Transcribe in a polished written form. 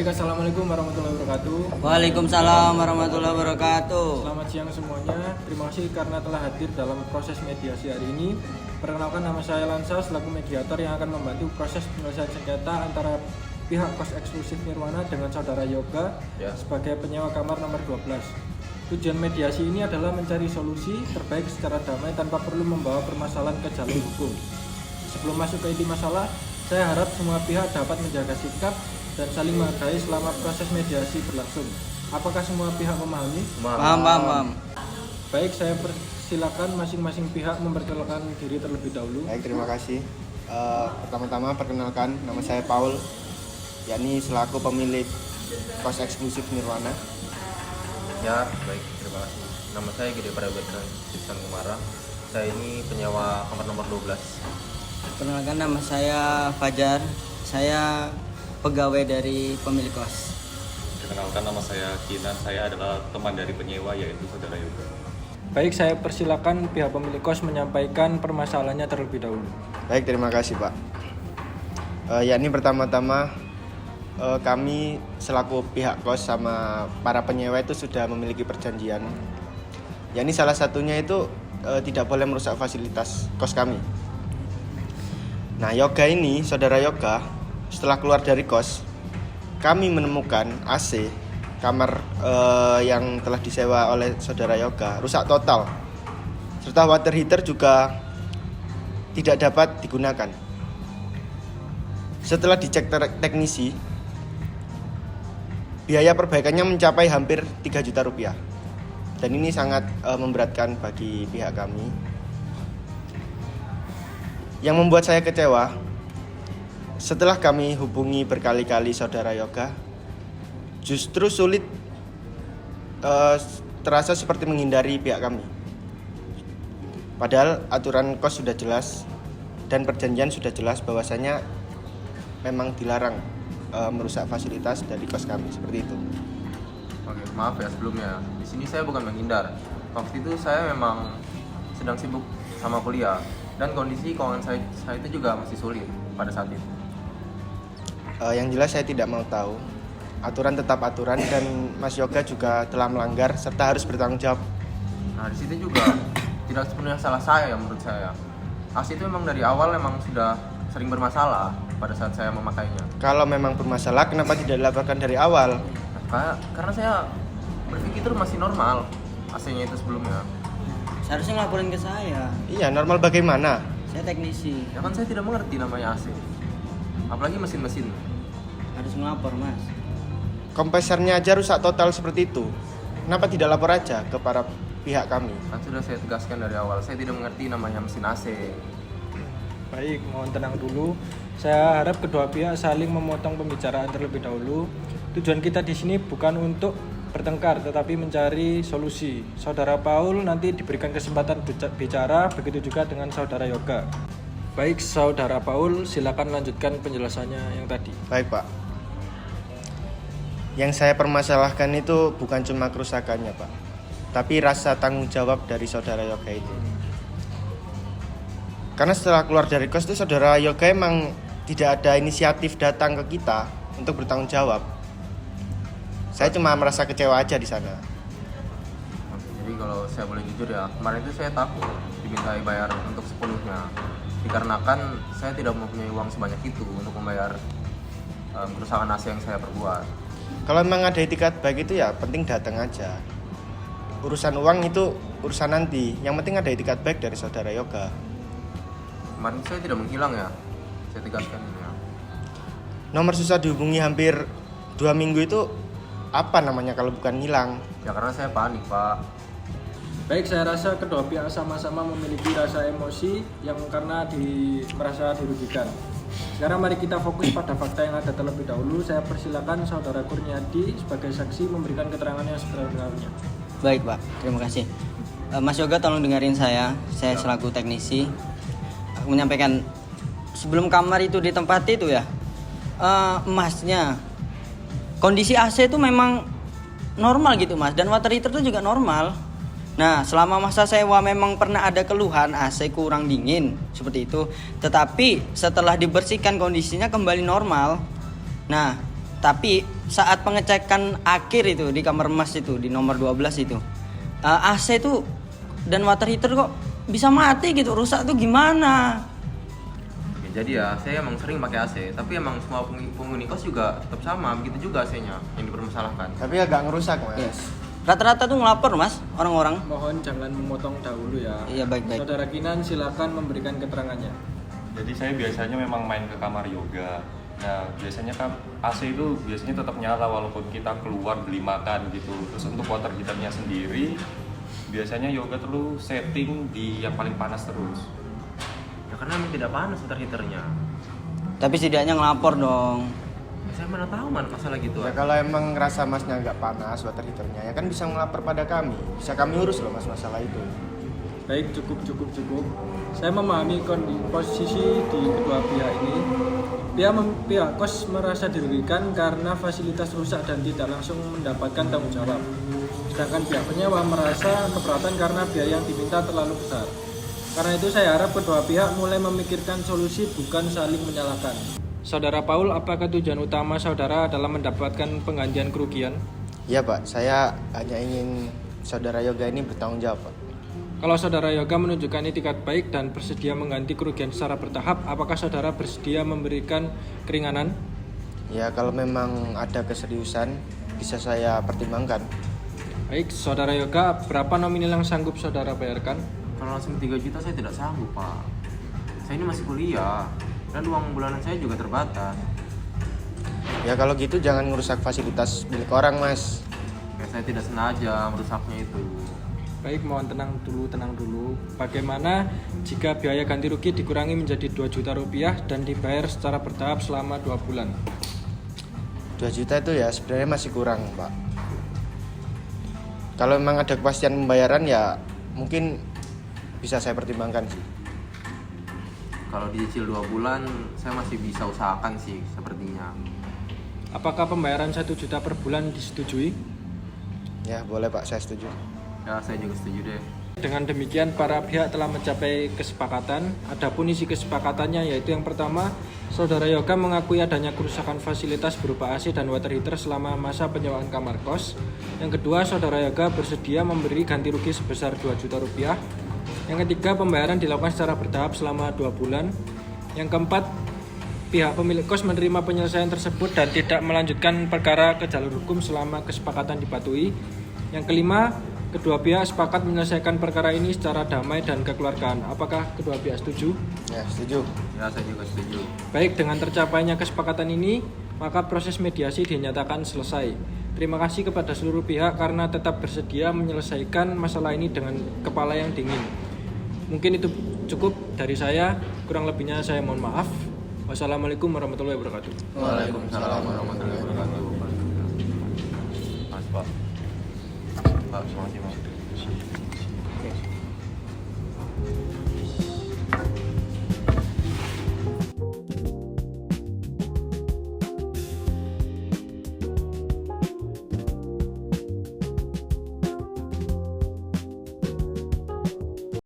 Baik, assalamualaikum warahmatullahi wabarakatuh. Waalaikumsalam warahmatullahi wabarakatuh. Selamat siang semuanya. Terima kasih karena telah hadir dalam proses mediasi hari ini. Perkenalkan, nama saya Lansa selaku mediator yang akan membantu proses penyelesaian sengketa antara pihak kos eksklusif Nirwana dengan saudara Yoga sebagai penyewa kamar nomor 12. Tujuan mediasi ini adalah mencari solusi terbaik secara damai tanpa perlu membawa permasalahan ke jalur hukum. Sebelum masuk ke inti masalah, saya harap semua pihak dapat menjaga sikap dan saling menghargai selama proses mediasi berlangsung. Apakah semua pihak memahami? Paham. Baik, saya persilakan masing-masing pihak memperkenalkan diri terlebih dahulu. Baik, terima kasih. Pertama-tama perkenalkan, nama saya Paul, yakni selaku pemilik kos eksklusif Nirwana. Ya, baik, terima kasih. Nama saya Gede Prayoga Sisan Kumara. Saya ini penyewa kamar nomor 12. Perkenalkan, nama saya Fajar. Saya pegawai dari pemilik kos. Perkenalkan, nama saya Kinan. Saya adalah teman dari penyewa, yaitu saudara Yoga. Baik, saya persilakan pihak pemilik kos menyampaikan permasalahannya terlebih dahulu. Baik, terima kasih Pak. Yakni pertama-tama kami selaku pihak kos sama para penyewa itu sudah memiliki perjanjian. Yakni salah satunya itu tidak boleh merusak fasilitas kos kami. Nah, Yoga ini, saudara Yoga, setelah keluar dari kos, kami menemukan AC kamar yang telah disewa oleh saudara Yoga rusak total, serta water heater juga tidak dapat digunakan. Setelah dicek teknisi, biaya perbaikannya mencapai hampir 3 juta rupiah, dan ini sangat memberatkan bagi pihak kami. Yang membuat saya kecewa, setelah kami hubungi berkali-kali saudara Yoga, justru sulit, terasa seperti menghindari pihak kami. Padahal aturan kos sudah jelas dan perjanjian sudah jelas bahwasanya memang dilarang merusak fasilitas dari kos kami, seperti itu. Oke, maaf ya sebelumnya. Di sini saya bukan menghindar. Waktu itu saya memang sedang sibuk sama kuliah dan kondisi keuangan saya itu juga masih sulit pada saat itu. Yang jelas saya tidak mau tahu. Aturan tetap aturan dan Mas Yoga juga telah melanggar serta harus bertanggung jawab. Nah, di situ juga tidak sepenuhnya salah saya ya menurut saya. AC itu memang dari awal memang sudah sering bermasalah pada saat saya memakainya. Kalau memang bermasalah, kenapa tidak dilaporkan dari awal? Karena saya berpikir itu masih normal AC-nya itu sebelumnya. Seharusnya ngelaporin ke saya. Iya, normal bagaimana? Saya teknisi. Ya kan saya tidak mengerti namanya AC. Apalagi mesin-mesin. Harus melapor, Mas. Kompresornya aja rusak total seperti itu. Kenapa tidak lapor aja ke para pihak kami? Kan sudah saya tegaskan dari awal, saya tidak mengerti namanya mesin AC. Baik, mohon tenang dulu. Saya harap kedua pihak saling memotong pembicaraan terlebih dahulu. Tujuan kita di sini bukan untuk bertengkar, tetapi mencari solusi. Saudara Paul nanti diberikan kesempatan bicara, begitu juga dengan saudara Yoga. Baik, saudara Paul, silakan lanjutkan penjelasannya yang tadi. Baik, Pak. Yang saya permasalahkan itu bukan cuma kerusakannya, Pak, tapi rasa tanggung jawab dari saudara Yoga itu. Karena setelah keluar dari kos itu saudara Yoga emang tidak ada inisiatif datang ke kita untuk bertanggung jawab. Saya cuma merasa kecewa aja di sana. Jadi kalau saya boleh jujur ya, kemarin itu saya takut dimintai bayar untuk sepenuhnya. Dikarenakan saya tidak mempunyai uang sebanyak itu untuk membayar kerusakan AC yang saya perbuat. Kalau memang ada itikat baik itu ya penting datang aja. Urusan uang itu urusan nanti. Yang penting ada itikat baik dari saudara Yoga. Kemarin saya tidak menghilang ya, saya tegaskan ini ya. Nomor susah dihubungi hampir 2 minggu itu apa namanya kalau bukan hilang? Ya karena saya panik, Pak. Baik, saya rasa kedua pihak sama-sama memiliki rasa emosi yang karena merasa dirugikan. Sekarang mari kita fokus pada fakta yang ada terlebih dahulu. Saya persilakan saudara Kurniadi sebagai saksi memberikan keterangannya sebenarnya. Baik, Pak. Terima kasih. Mas Yoga, tolong dengerin saya. Saya selaku teknisi. Aku menyampaikan sebelum kamar itu ditempati itu ya, Masnya, kondisi AC itu memang normal gitu, Mas. Dan water heater itu juga normal. Nah, selama masa sewa memang pernah ada keluhan AC kurang dingin seperti itu. Tetapi setelah dibersihkan kondisinya kembali normal. Nah, Tapi saat pengecekan akhir itu di kamar Mas itu di nomor 12 itu, AC itu dan water heater kok bisa mati gitu, rusak tuh gimana? Ya, jadi ya saya emang sering pakai AC, tapi emang semua penghuni kos juga tetap sama, begitu juga AC-nya yang dipermasalahkan. Tapi agak ngerusak mas. Yes. Rata-rata tuh ngelapor Mas orang-orang. Mohon jangan memotong dahulu ya. Iya, baik-baik. Saudara Kinan silakan memberikan keterangannya. Jadi saya biasanya memang main ke kamar yoga. Nah, biasanya kan AC itu biasanya tetap nyala walaupun kita keluar beli makan gitu. Terus untuk water heaternya sendiri, biasanya yoga terus setting di yang paling panas terus. Ya karena emang tidak panas water heaternya. Tapi setidaknya ngelapor dong. Ya, saya mana tahu masalah gitu. Ya kalau emang ngerasa masnya nggak panas water heaternya, ya kan bisa ngelapor pada kami. Bisa kami urus loh mas masalah itu. Baik, cukup. Saya memahami posisi di kedua pihak ini. Pihak kos merasa dirugikan karena fasilitas rusak dan tidak langsung mendapatkan tanggung jawab. Sedangkan pihak penyewa merasa keberatan karena biaya yang diminta terlalu besar. Karena itu saya harap kedua pihak mulai memikirkan solusi bukan saling menyalahkan. Saudara Paul, apakah tujuan utama saudara adalah mendapatkan penggantian kerugian? Iya pak, saya hanya ingin saudara Yoga ini bertanggung jawab pak. Kalau saudara Yoga menunjukkan itikat baik dan bersedia mengganti kerugian secara bertahap, apakah saudara bersedia memberikan keringanan? Ya kalau memang ada keseriusan bisa saya pertimbangkan. Baik, saudara Yoga, berapa nominal yang sanggup saudara bayarkan? Kalau langsung 3 juta saya tidak sanggup pak. Saya ini masih kuliah dan uang bulanan saya juga terbatas. Ya kalau gitu jangan ngerusak fasilitas milik orang mas. Ya saya tidak sengaja merusaknya itu. Baik, mohon tenang dulu. Bagaimana jika biaya ganti rugi dikurangi menjadi 2 juta rupiah dan dibayar secara bertahap selama 2 bulan? 2 juta itu ya sebenarnya masih kurang pak. Kalau memang ada kepastian pembayaran ya mungkin bisa saya pertimbangkan sih. Kalau dicicil 2 bulan saya masih bisa usahakan sih sepertinya. Apakah pembayaran 1 juta per bulan disetujui? Ya boleh pak, saya setuju. Ya saya juga setuju deh. Dengan demikian para pihak telah mencapai kesepakatan. Adapun isi kesepakatannya yaitu yang pertama, saudara Yoga mengakui adanya kerusakan fasilitas berupa AC dan water heater selama masa penyewaan kamar kos. Yang kedua, saudara Yoga bersedia memberi ganti rugi sebesar 2 juta rupiah. Yang ketiga, pembayaran dilakukan secara bertahap selama 2 bulan. Yang keempat, pihak pemilik kos menerima penyelesaian tersebut dan tidak melanjutkan perkara ke jalur hukum selama kesepakatan dipatuhi. Yang kelima, kedua pihak sepakat menyelesaikan perkara ini secara damai dan kekeluargaan. Apakah kedua pihak setuju? Ya setuju. Ya saya juga setuju. Baik, dengan tercapainya kesepakatan ini, maka proses mediasi dinyatakan selesai. Terima kasih kepada seluruh pihak karena tetap bersedia menyelesaikan masalah ini dengan kepala yang dingin. Mungkin itu cukup dari saya, kurang lebihnya saya mohon maaf. Wassalamualaikum warahmatullahi wabarakatuh. Waalaikumsalam warahmatullahi wabarakatuh. Mas Pak. Pak, terima kasih Mas.